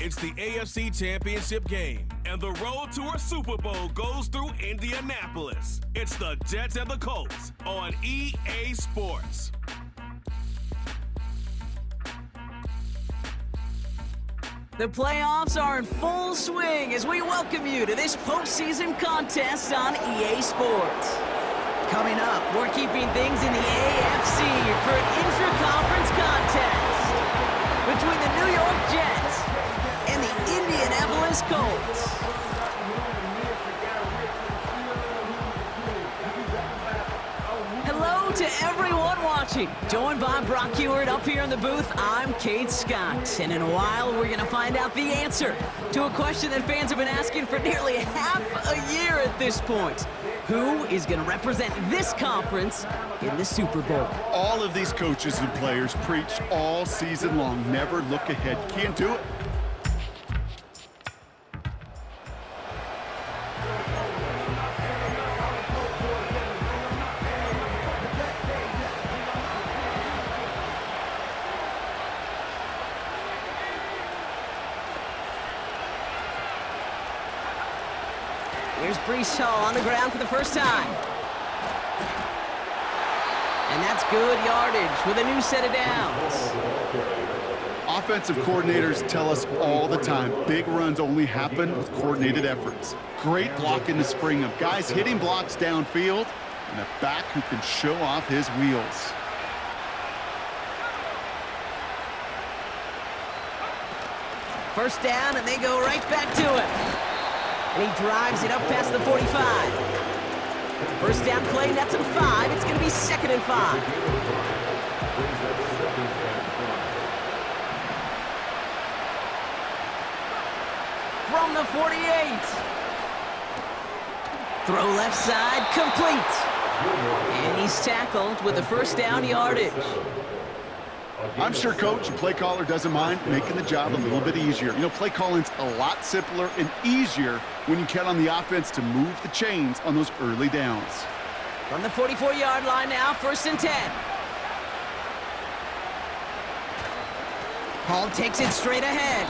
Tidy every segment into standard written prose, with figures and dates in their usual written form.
It's the AFC Championship game, and the road to a Super Bowl goes through Indianapolis. It's the Jets and the Colts on EA Sports. The playoffs are in full swing as we welcome you to this postseason contest on EA Sports. Coming up, we're keeping things in the AFC for an intra-conference contest between the New York Jets and the Indianapolis Colts. Hello to everyone watching. Joined by Brock Heward up here in the booth, I'm Kate Scott. And in a while, we're going to find out the answer to a question that fans have been asking for nearly half a year at this point. Who is going to represent this conference in the Super Bowl? All of these coaches and players preach all season long, never look ahead. You can't do it. Here's Breece Hall on the ground for the first time. And that's good yardage with a new set of downs. Offensive coordinators tell us all the time, big runs only happen with coordinated efforts. Great block in the spring of guys hitting blocks downfield and a back who can show off his wheels. First down, and they go right back to it. And he drives it up past the 45. First down play, nets him 5. It's going to be 2nd and 5. From the 48. Throw left side, complete. And he's tackled with the first down yardage. I'm sure coach and play caller doesn't mind making the job a little bit easier. You know, play calling's a lot simpler and easier when you count on the offense to move the chains on those early downs. From the 44-yard line now, 1st and 10. Hall takes it straight ahead,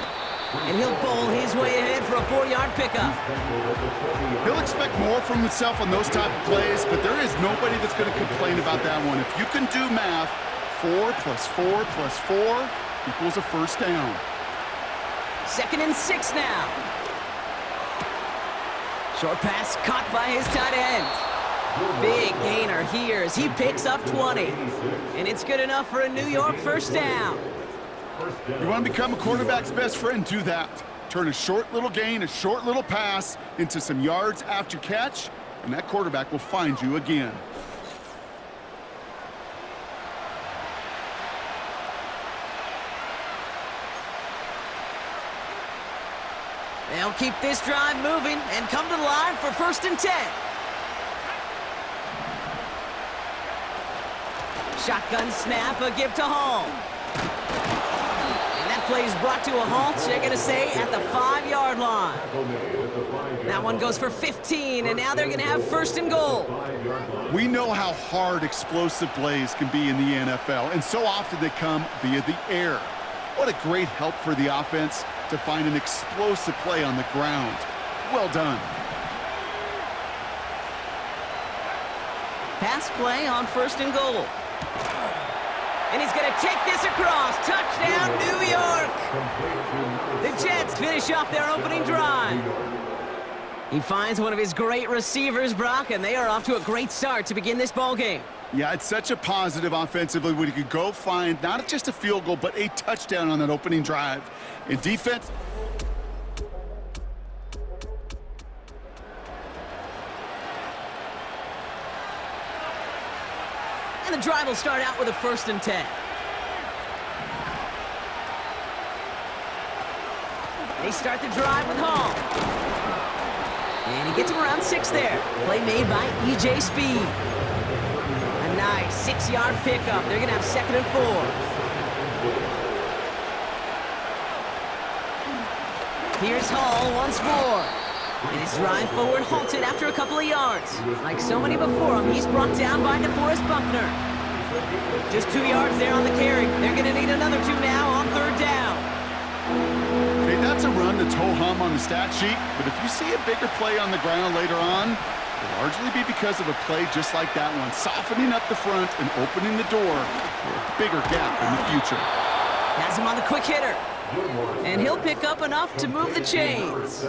and he'll bowl his way ahead for a 4-yard pickup. He'll expect more from himself on those type of plays, but there is nobody that's going to complain about that one. If you can do math, 4 plus 4 plus 4 equals a first down. 2nd and 6 now. Short pass caught by his tight end. Big gainer here as he picks up 20. And it's good enough for a New York first down. You want to become a quarterback's best friend, do that. Turn a short little gain, a short little pass into some yards after catch, and that quarterback will find you again. They'll keep this drive moving and come to the line for 1st and 10. Shotgun snap, a give to Hall. And that play is brought to a halt, they're going to say, at the 5-yard line. That one goes for 15, and now they're going to have 1st and goal. We know how hard explosive plays can be in the NFL, and so often they come via the air. What a great help for the offense to find an explosive play on the ground. Well done. Pass play on 1st and goal. And he's going to take this across. Touchdown, New York. The Jets finish off their opening drive. He finds one of his great receivers, Brock, and they are off to a great start to begin this ball game. Yeah, it's such a positive offensively when you could go find not just a field goal, but a touchdown on that opening drive. In defense, and the drive will start out with a 1st and 10. They start the drive with Hall. And he gets him around 6 there. Play made by E.J. Speed. A nice 6-yard pickup. They're going to have 2nd and 4. Here's Hall once more. And his drive forward halted after a couple of yards. Like so many before him, he's brought down by DeForest Buckner. Just 2 yards there on the carry. They're going to need another 2 now on 3rd down. Okay, that That's a run that's ho-hum on the stat sheet, but if you see a bigger play on the ground later on, it'll largely be because of a play just like that one, softening up the front and opening the door for a bigger gap in the future. Has him on the quick hitter. And he'll pick up enough to move the chains.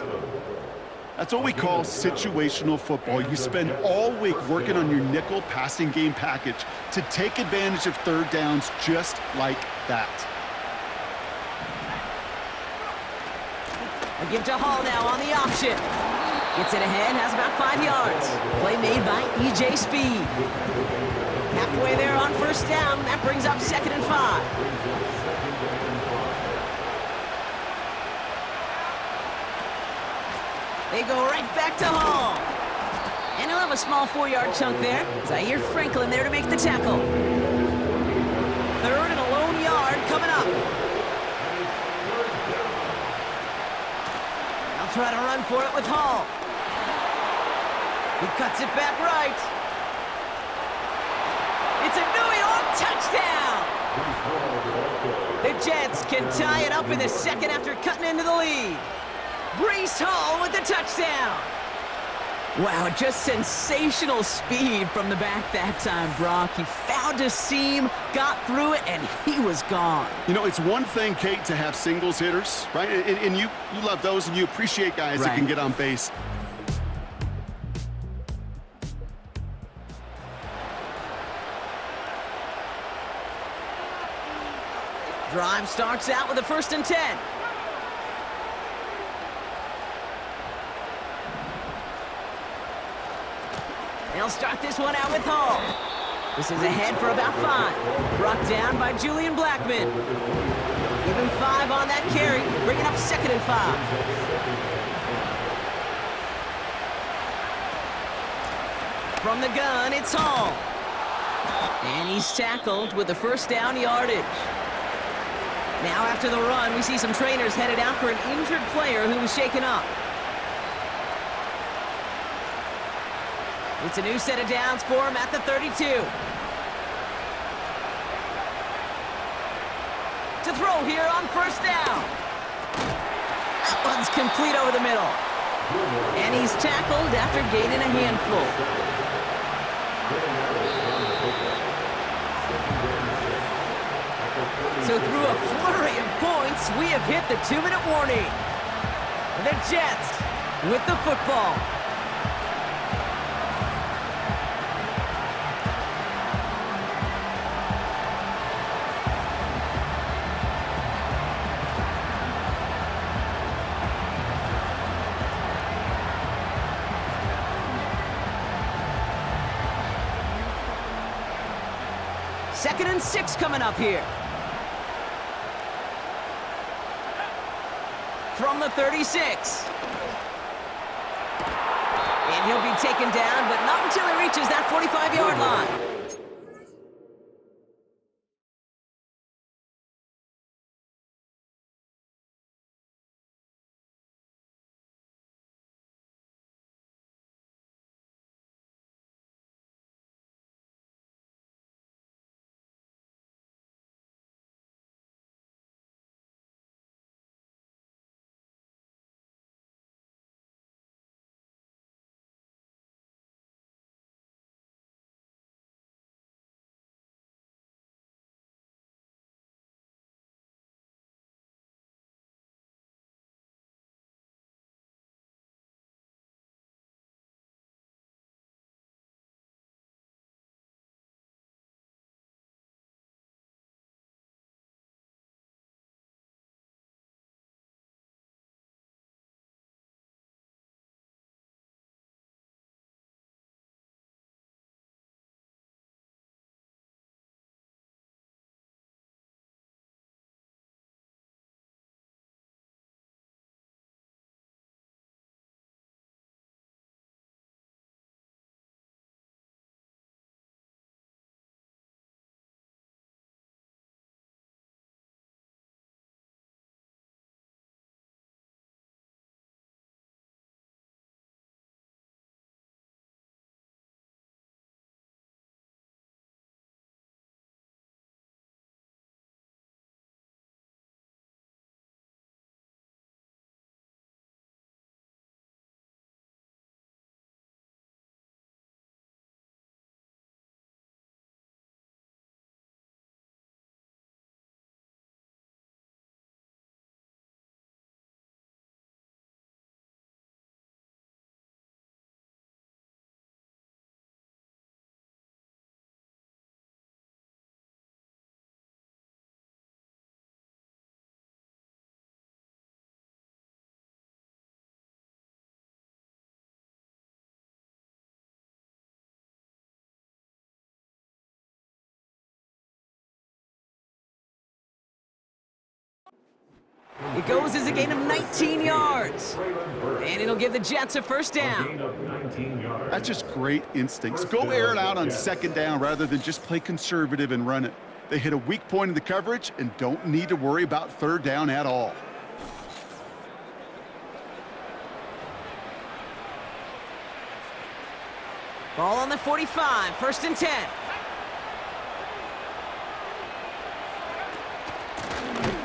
That's what we call situational football. You spend all week working on your nickel passing game package to take advantage of third downs just like that. A give to Hall now on the option. Gets it ahead, has about 5 yards. Play made by E.J. Speed. Halfway there on first down. That brings up 2nd and 5. They go right back to Hall. And he'll have a small 4-yard chunk there. Zaire Franklin there to make the tackle. 3rd and a lone yard coming up. They'll try to run for it with Hall. He cuts it back right. It's a New York touchdown! The Jets can tie it up in the second after cutting into the lead. Breece Hall with the touchdown. Wow, just sensational speed from the back that time, Brock. He found a seam, got through it, and he was gone. You know, it's one thing, Kate, to have singles hitters, right? And you love those, and you appreciate guys that can get on base. Drive starts out with a 1st and 10. They'll start this one out with Hall. This is ahead for about 5. Brought down by Julian Blackman. Give him 5 on that carry, bringing up 2nd and 5. From the gun, it's Hall. And he's tackled with the 1st down yardage. Now after the run, we see some trainers headed out for an injured player who was shaken up. It's a new set of downs for him at the 32. To throw here on 1st down. That one's complete over the middle. And he's tackled after gaining a handful. So through a flurry of points, we have hit the 2-minute warning. The Jets with the football. Second and 6 coming up here. From the 36. And he'll be taken down, but not until he reaches that 45-yard line. It goes as a gain of 19 yards. And it'll give the Jets a first down. That's just great instincts. Go air it out on second down rather than just play conservative and run it. They hit a weak point in the coverage and don't need to worry about third down at all. Ball on the 45, first and 10.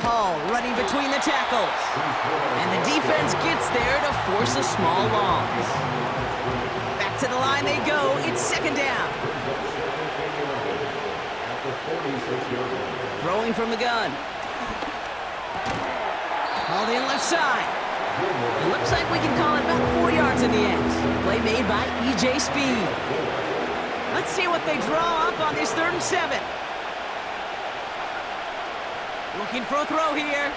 Hall running between the tackles. And the defense gets there to force a small loss. Back to the line they go. It's second down. Throwing from the gun. Hauled in left side. It looks like we can call it about 4 yards in the end. Play made by E.J. Speed. Let's see what they draw up on this 3rd and 7. Looking for a throw here.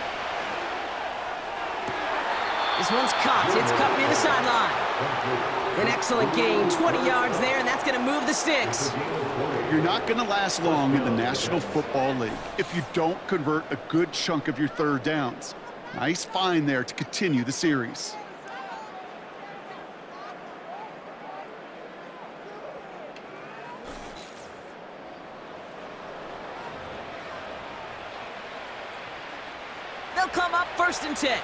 This one's caught. It's cut near the sideline. An excellent gain. 20 yards there, and that's going to move the sticks. You're not going to last long in the National Football League if you don't convert a good chunk of your third downs. Nice find there to continue the series. They'll come up 1st and 10.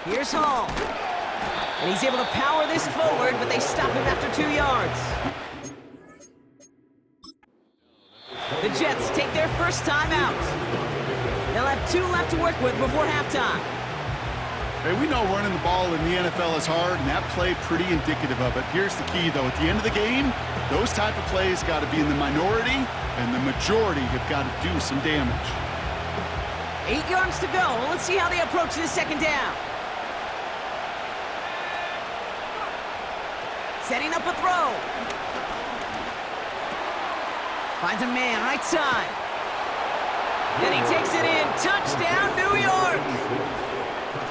Here's Hall. And he's able to power this forward, but they stop him after 2 yards. The Jets take their first time out. They'll have 2 left to work with before halftime. Hey, we know running the ball in the NFL is hard, and that play pretty indicative of it. Here's the key, though. At the end of the game, those type of plays got to be in the minority, and the majority have got to do some damage. 8 yards to go. Let's see how they approach this second down. Setting up a throw. Finds a man right side. And he takes it in. Touchdown, New York!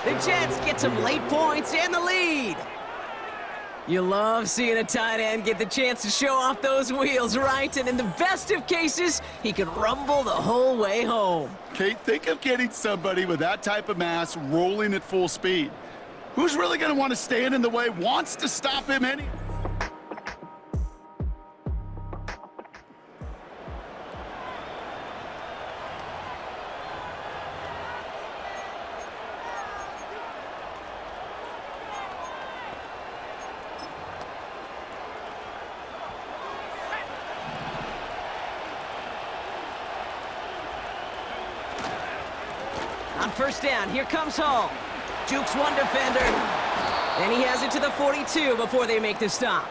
The Jets get some late points and the lead. You love seeing a tight end get the chance to show off those wheels, right? And in the best of cases, he can rumble the whole way home. Kate, think of getting somebody with that type of mass rolling at full speed. Who's really going to want to stand in the way, wants to stop him any... On first down, here comes Hall. Jukes one defender, and he has it to the 42 before they make the stop.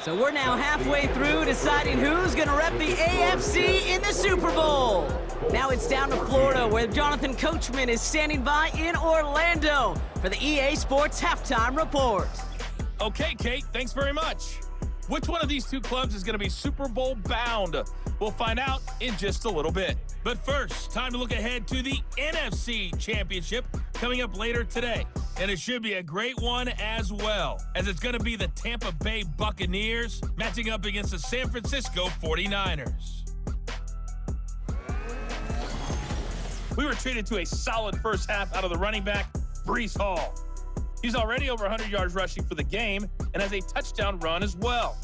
So we're now halfway through deciding who's going to rep the AFC in the Super Bowl. Now it's down to Florida, where Jonathan Coachman is standing by in Orlando for the EA Sports Halftime Report. Okay, Kate, thanks very much. Which one of these two clubs is going to be Super Bowl bound? We'll find out in just a little bit. But first, time to look ahead to the NFC Championship coming up later today. And it should be a great one as well, as it's going to be the Tampa Bay Buccaneers matching up against the San Francisco 49ers. We were treated to a solid first half out of the running back, Breece Hall. He's already over 100 yards rushing for the game and has a touchdown run as well.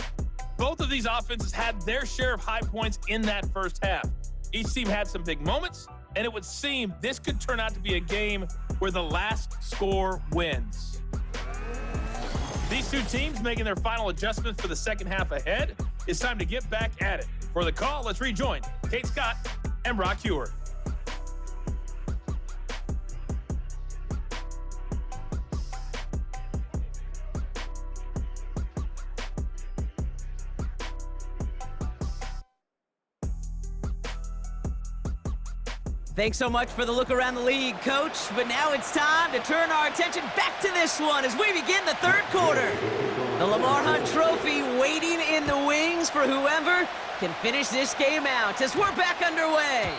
Both of these offenses had their share of high points in that first half. Each team had some big moments, and it would seem this could turn out to be a game where the last score wins. These two teams making their final adjustments for the second half ahead. It's time to get back at it. For the call, let's rejoin Kate Scott and Brock Heward. Thanks so much for the look around the league, Coach. But now it's time to turn our attention back to this one as we begin the third quarter. The Lamar Hunt Trophy waiting in the wings for whoever can finish this game out as we're back underway.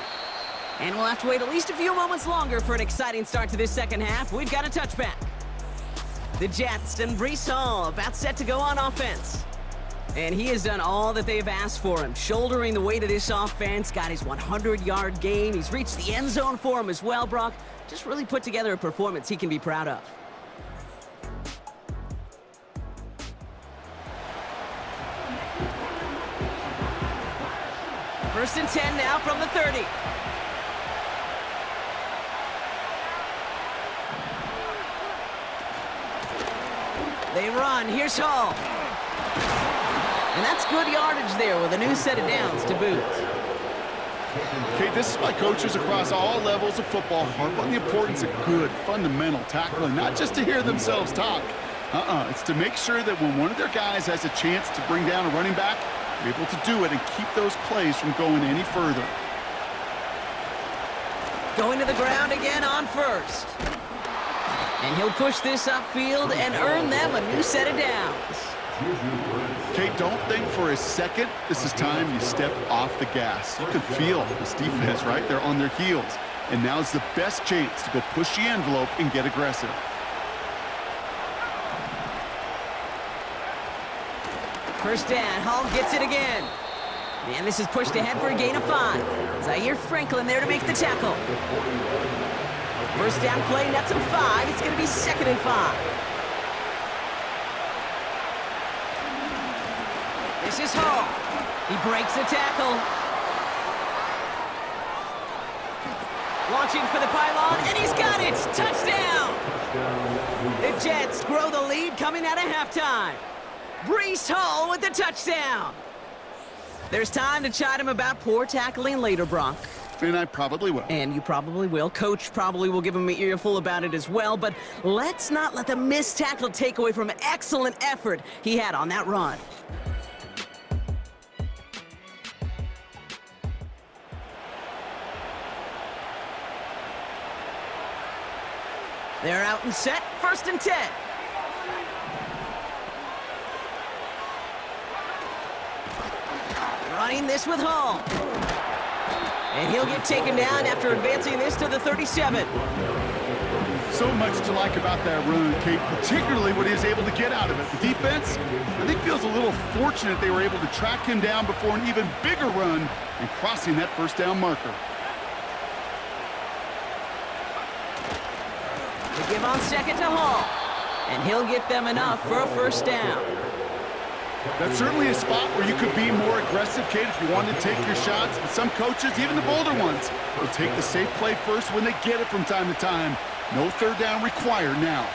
And we'll have to wait at least a few moments longer for an exciting start to this second half. We've got a touchback. The Jets and Breece Hall about set to go on offense. And he has done all that they've asked for him, shouldering the weight of this offense, got his 100-yard game. He's reached the end zone for him as well, Brock. Just really put together a performance he can be proud of. First and 10 now from the 30. They run. Here's Hall. And that's good yardage there with a new set of downs to boot. Okay, this is why coaches across all levels of football harp on the importance of good, fundamental tackling, not just to hear themselves talk. It's to make sure that when one of their guys has a chance to bring down a running back, they're able to do it and keep those plays from going any further. Going to the ground again on first. And he'll push this upfield and earn them a new set of downs. Okay, don't think for a second this is time you step off the gas. You can feel this defense, right? They're on their heels. And now's the best chance to go push the envelope and get aggressive. First down, Hall gets it again. And this is pushed ahead for a gain of 5. Zaire Franklin there to make the tackle. First down play, nets him 5. It's going to be 2nd and 5. This is Hall. He breaks the tackle. Launching for the pylon, and he's got it! Touchdown! The Jets grow the lead coming out of halftime. Brees Hall with the touchdown. There's time to chide him about poor tackling later, Brock. And I probably will. And you probably will. Coach probably will give him an earful about it as well, but let's not let the missed tackle take away from an excellent effort he had on that run. They're out and set. First and 10. Running this with Hall. And he'll get taken down after advancing this to the 37. So much to like about that run, Kate, particularly what he was able to get out of it. The defense, I think, feels a little fortunate they were able to track him down before an even bigger run and crossing that first down marker. They give on second to Hall. And he'll get them enough for a first down. That's certainly a spot where you could be more aggressive, Kate, if you wanted to take your shots. But some coaches, even the bolder ones, will take the safe play first when they get it from time to time. No third down required now.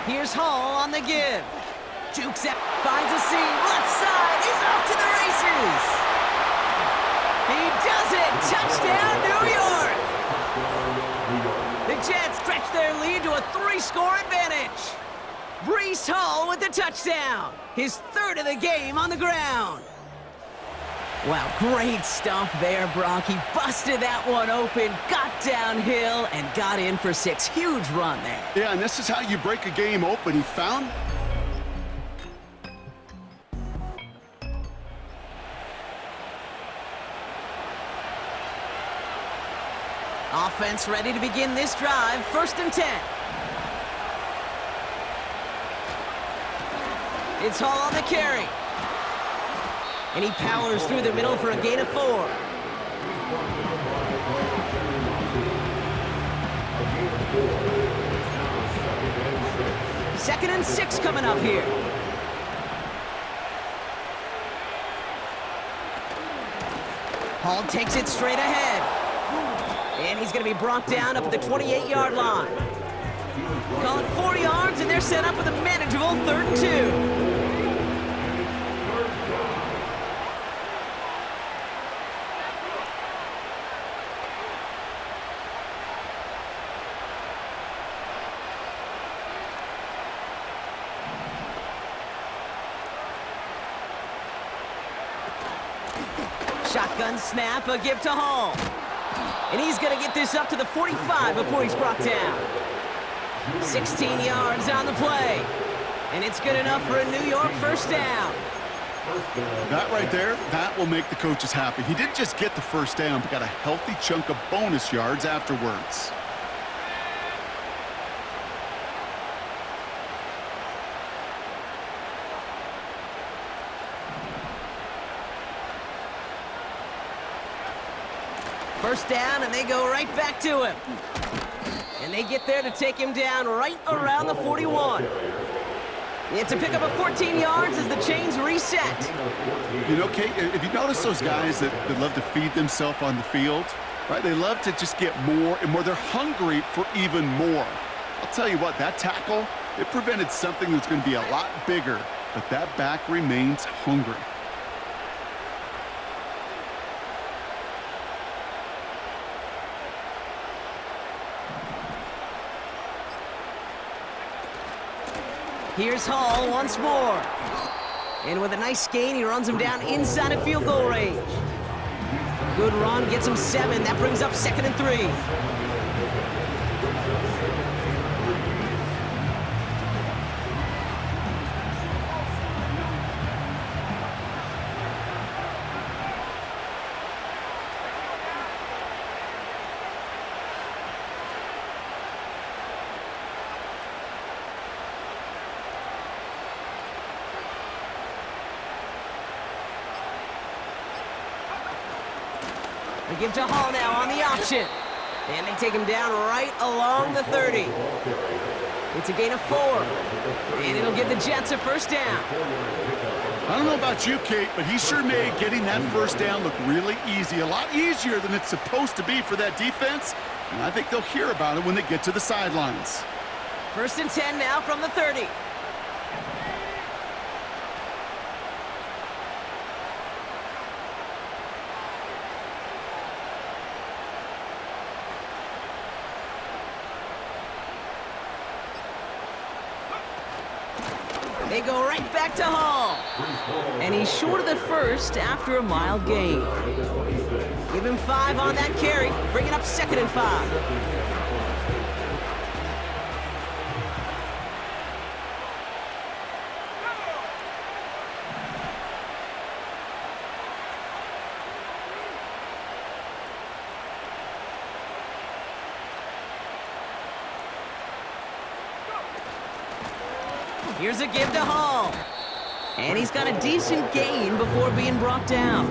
Here's Hall on the give. Jukes it, finds a seam, left side, he's off to the races! He does it! Touchdown, New York! The Jets stretch their lead to a 3-score advantage. Brees Hall with the touchdown, his 3rd of the game on the ground. Wow, great stuff there, Brock. He busted that one open, got downhill, and got in for 6. Huge run there. Yeah, and this is how you break a game open. He found... Offense ready to begin this drive. First and 10. It's Hall on the carry. And he powers through the middle for a gain of 4. Second and 6 coming up here. Hall takes it straight ahead. And he's going to be brought down up at the 28-yard line. Call it 4 yards, and they're set up with a manageable 3rd and 2. Shotgun snap, a give to Hall. And he's going to get this up to the 45 before he's brought down. 16 yards on the play. And it's good enough for a New York first down. That right there, that will make the coaches happy. He didn't just get the first down, but got a healthy chunk of bonus yards afterwards. First down, and they go right back to him. And they get there to take him down right around the 41. It's a pickup of 14 yards as the chains reset. You know, Kate, if you notice those guys that love to feed themselves on the field, right? They love to just get more and more. They're hungry for even more. I'll tell you what, that tackle, it prevented something that's going to be a lot bigger, but that back remains hungry. Here's Hall once more. And with a nice gain, he runs him down inside of field goal range. Good run, gets him 7. That brings up 2nd and 3. They give to Hall now on the option. And they take him down right along the 30. It's a gain of 4. And it'll give the Jets a first down. I don't know about you, Kate, but he sure made getting that first down look really easy. A lot easier than it's supposed to be for that defense. And I think they'll hear about it when they get to the sidelines. 1st and 10 now from the 30. They go right back to Hall. And he's short of the first after a mild gain. Give him 5 on that carry. Bring it up 2nd and 5. Here's a give to Hall. And he's got a decent gain before being brought down.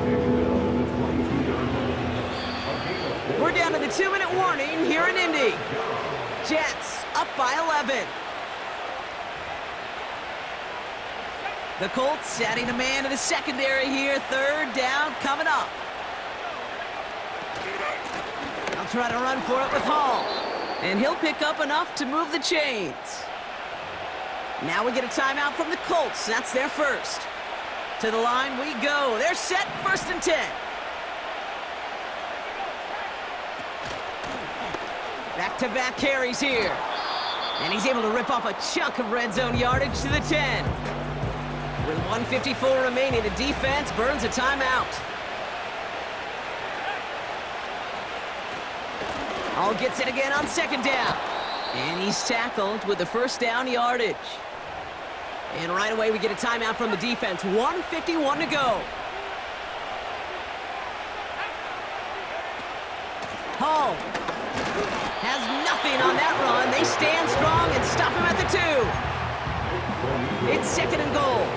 We're down to the 2-minute warning here in Indy. Jets up by 11. The Colts setting a man to the secondary here. 3rd down coming up. They'll try to run for it with Hall. And he'll pick up enough to move the chains. Now we get a timeout from the Colts. That's their first. To the line we go. They're set, 1st and 10. Back-to-back carries here. And he's able to rip off a chunk of red zone yardage to the 10. With 1:54 remaining, the defense burns a timeout. Hall gets it again on 2nd down. And he's tackled with the first down yardage. And right away we get a timeout from the defense. 1:51 to go. Hall has nothing on that run. They stand strong and stop him at the 2. It's 2nd and goal.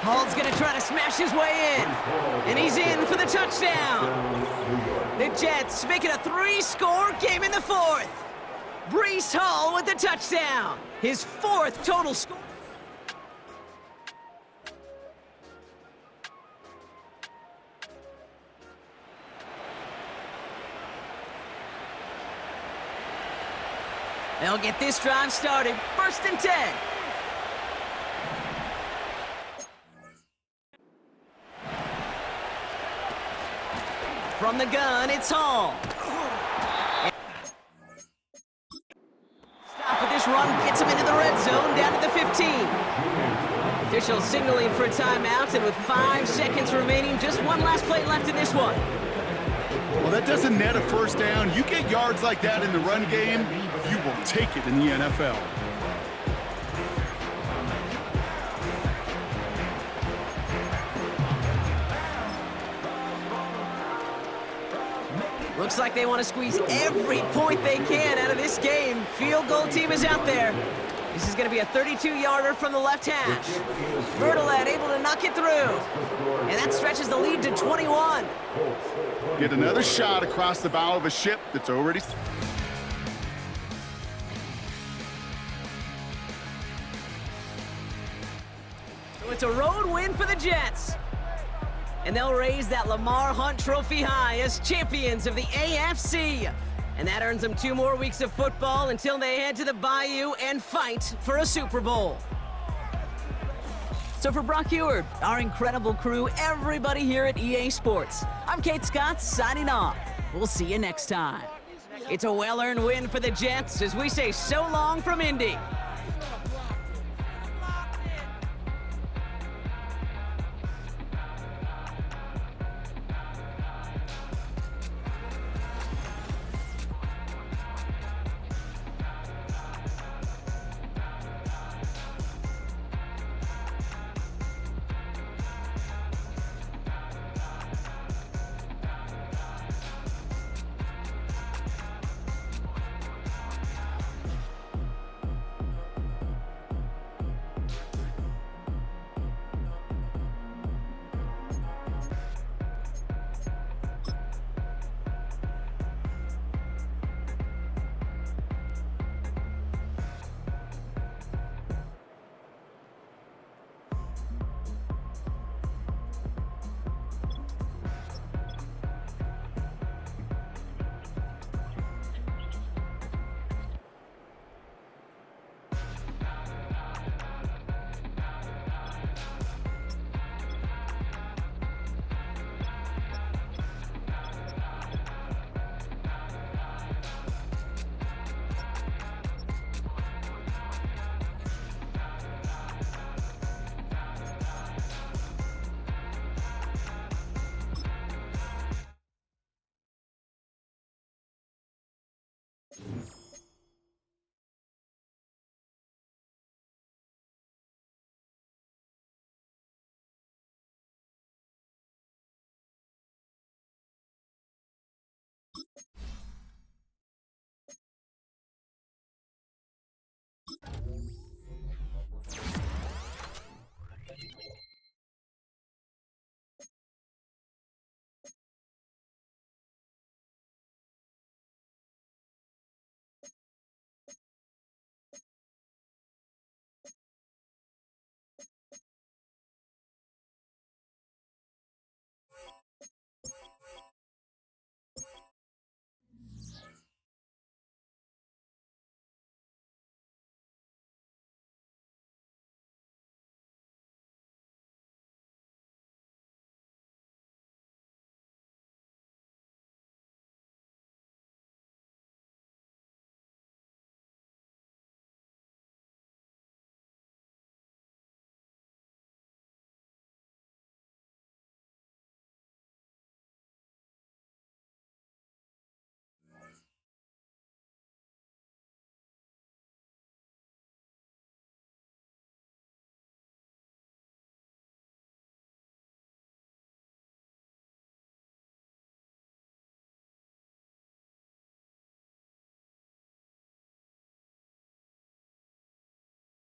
Hall's going to try to smash his way in. And he's in for the touchdown. The Jets make it a 3-score game in the 4th. Breece Hall with the touchdown. His 4th total score. They'll get this drive started. 1st and 10. From the gun, it's Hall. Stop with this run, gets him into the red zone, down to the 15. Officials signaling for a timeout, and with 5 seconds remaining, just one last play left in this one. Well, that doesn't net a first down. You get yards like that in the run game, you will take it in the NFL. Looks like they want to squeeze every point they can out of this game. Field goal team is out there. This is going to be a 32-yarder from the left hash. Verdelet able to knock it through. And that stretches the lead to 21. Get another shot across the bow of a ship that's already... So it's a road win for the Jets. And they'll raise that Lamar Hunt Trophy high as champions of the AFC. And that earns them 2 more weeks of football until they head to the Bayou and fight for a Super Bowl. So for Brock Heward, our incredible crew, everybody here at EA Sports, I'm Kate Scott signing off. We'll see you next time. It's a well-earned win for the Jets as we say so long from Indy.